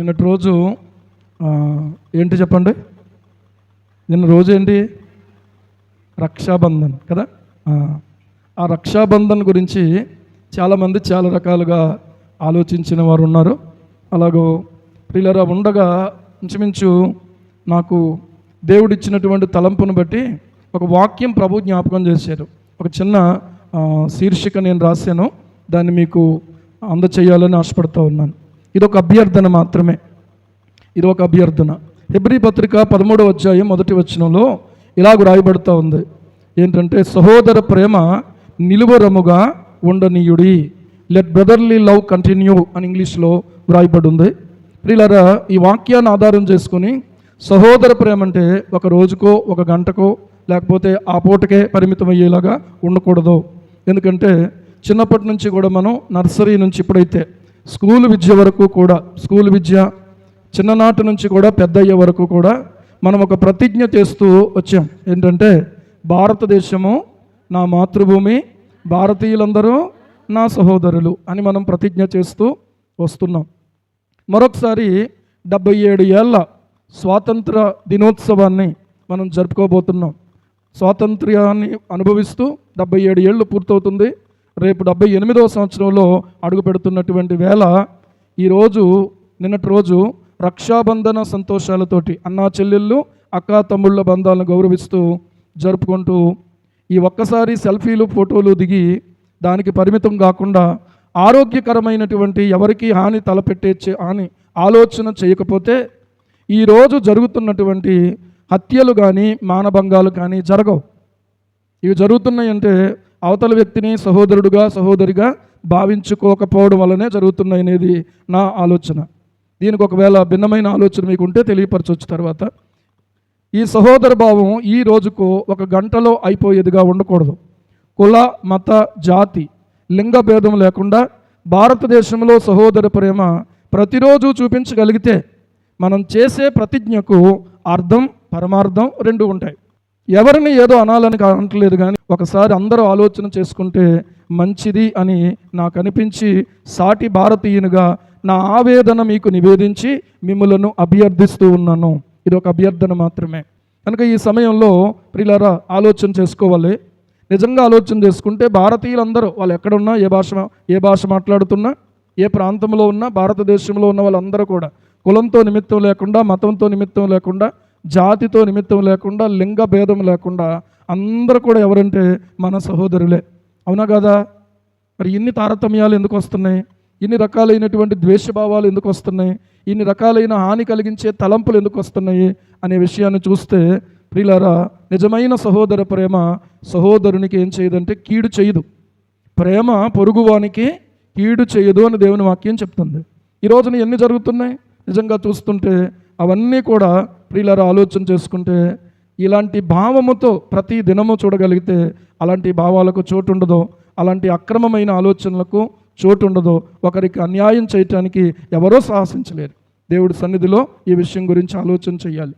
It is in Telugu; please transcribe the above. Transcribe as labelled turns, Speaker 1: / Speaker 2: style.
Speaker 1: నిన్నటి రోజు ఏంటి చెప్పండి? నిన్న రోజు ఏంటి? రక్షాబంధన్ కదా. ఆ రక్షాబంధన్ గురించి చాలామంది చాలా రకాలుగా ఆలోచించిన వారు ఉన్నారు. అలాగో ప్రియులరా ఉండగా ఇంచుమించు నాకు దేవుడిచ్చినటువంటి తలంపును బట్టి ఒక వాక్యం ప్రభు జ్ఞాపకం చేశారు. ఒక చిన్న శీర్షిక నేను రాశాను, దాన్ని మీకు అందచేయాలని ఆశపడుతూ ఉన్నాను. ఇదొక అభ్యర్థన మాత్రమే. ఇది ఒక అభ్యర్థన. హెబ్రీ పత్రిక 13వ అధ్యాయం 1వ వచనంలో ఇలాగ రాయబడుతూ ఉంది. ఏంటంటే, సహోదర ప్రేమ నిలువరముగా ఉండనీయుడి, లెట్ బ్రదర్లీ లవ్ కంటిన్యూ అని ఇంగ్లీష్లో వ్రాయబడి ఉంది. ప్రియులారా, ఈ వాక్యాన్ని ఆధారం చేసుకుని సహోదర ప్రేమ అంటే ఒక రోజుకో ఒక గంటకో లేకపోతే ఆ పూటకే పరిమితం అయ్యేలాగా ఉండకూడదు. ఎందుకంటే చిన్నప్పటి నుంచి కూడా మనం నర్సరీ నుంచి ఇప్పుడైతే స్కూల్ విద్య వరకు కూడా, స్కూల్ విద్య చిన్ననాటి నుంచి కూడా పెద్ద అయ్యే వరకు కూడా మనం ఒక ప్రతిజ్ఞ చేస్తూ వచ్చాం. ఏంటంటే, భారతదేశము నా మాతృభూమి, భారతీయులందరూ నా సహోదరులు అని మనం ప్రతిజ్ఞ చేస్తూ వస్తున్నాం. మరొకసారి 77 ఏళ్ల స్వాతంత్ర దినోత్సవాన్ని మనం జరుపుకోబోతున్నాం. స్వాతంత్ర్యాన్ని అనుభవిస్తూ 77 ఏళ్ళు పూర్తవుతుంది. రేపు 78వ సంవత్సరంలో అడుగు పెడుతున్నటువంటి వేళ ఈరోజు, నిన్నటి రోజు రక్షాబంధన సంతోషాలతోటి అన్నా చెల్లెళ్ళు, అక్కా తమ్ముళ్ళ బంధాలను గౌరవిస్తూ జరుపుకుంటూ ఈ ఒక్కసారి సెల్ఫీలు ఫోటోలు దిగి దానికి పరిమితం కాకుండా ఆరోగ్యకరమైనటువంటి ఎవరికి హాని హాని ఆలోచన చేయకపోతే ఈరోజు జరుగుతున్నటువంటి హత్యలు కానీ మానభంగాలు కానీ జరగవు. ఇవి జరుగుతున్నాయంటే అవతల వ్యక్తిని సహోదరుడుగా సహోదరిగా భావించుకోకపోవడం వల్లనే జరుగుతున్నాయి అనేది నా ఆలోచన. దీనికి ఒకవేళ భిన్నమైన ఆలోచన మీకు ఉంటే తెలియపరచవచ్చు తర్వాత. ఈ సహోదర భావం ఈ రోజుకు ఒక గంటలో అయిపోయేదిగా ఉండకూడదు. కుల, మత, జాతి, లింగ భేదం లేకుండా భారతదేశంలో సహోదర ప్రేమ ప్రతిరోజు చూపించగలిగితే మనం చేసే ప్రతిజ్ఞకు అర్థం, పరమార్థం రెండు ఉంటాయి. ఎవరిని ఏదో అనాలని అనట్లేదు, కానీ ఒకసారి అందరూ ఆలోచన చేసుకుంటే మంచిది అని నాకు అనిపించి సాటి భారతీయునిగా నా ఆవేదన మీకు నివేదించి మిమ్మలను అభ్యర్థిస్తూ ఉన్నాను. ఇది ఒక అభ్యర్థన మాత్రమే. కనుక ఈ సమయంలో ప్రియులారా ఆలోచన చేసుకోవాలి. నిజంగా ఆలోచన చేసుకుంటే భారతీయులందరూ వాళ్ళు ఎక్కడున్నా, ఏ భాష మాట్లాడుతున్నా, ఏ ప్రాంతంలో ఉన్నా, భారతదేశంలో ఉన్న వాళ్ళందరూ కూడా కులంతో నిమిత్తం లేకుండా, మతంతో నిమిత్తం లేకుండా, జాతితో నిమిత్తం లేకుండా, లింగ భేదం లేకుండా అందరూ కూడా ఎవరంటే మన సహోదరులే. అవునా కదా? మరి ఇన్ని తారతమ్యాలు ఎందుకు వస్తున్నాయి? ఇన్ని రకాలైనటువంటి ద్వేషభావాలు ఎందుకు వస్తున్నాయి? ఇన్ని రకాలైన హాని కలిగించే తలంపులు ఎందుకు వస్తున్నాయి అనే విషయాన్ని చూస్తే ప్రియులారా, నిజమైన సహోదర ప్రేమ సహోదరునికి ఏం చేయదంటే కీడు చేయదు. ప్రేమ పొరుగువానికి కీడు చేయదు అని దేవుని వాక్యం చెప్తుంది. ఈ రోజున ఎన్ని జరుగుతున్నాయి నిజంగా చూస్తుంటే అవన్నీ కూడా ప్రియులారా ఆలోచన చేసుకుంటే ఇలాంటి భావముతో ప్రతి దినము చూడగలిగితే అలాంటి భావాలకు చోటు ఉండదు, అలాంటి అక్రమమైన ఆలోచనలకు చోటు ఉండదు. ఒకరికి అన్యాయం చేయటానికి ఎవరో సాహసించలేరు. దేవుడి సన్నిధిలో ఈ విషయం గురించి ఆలోచన చేయాలి.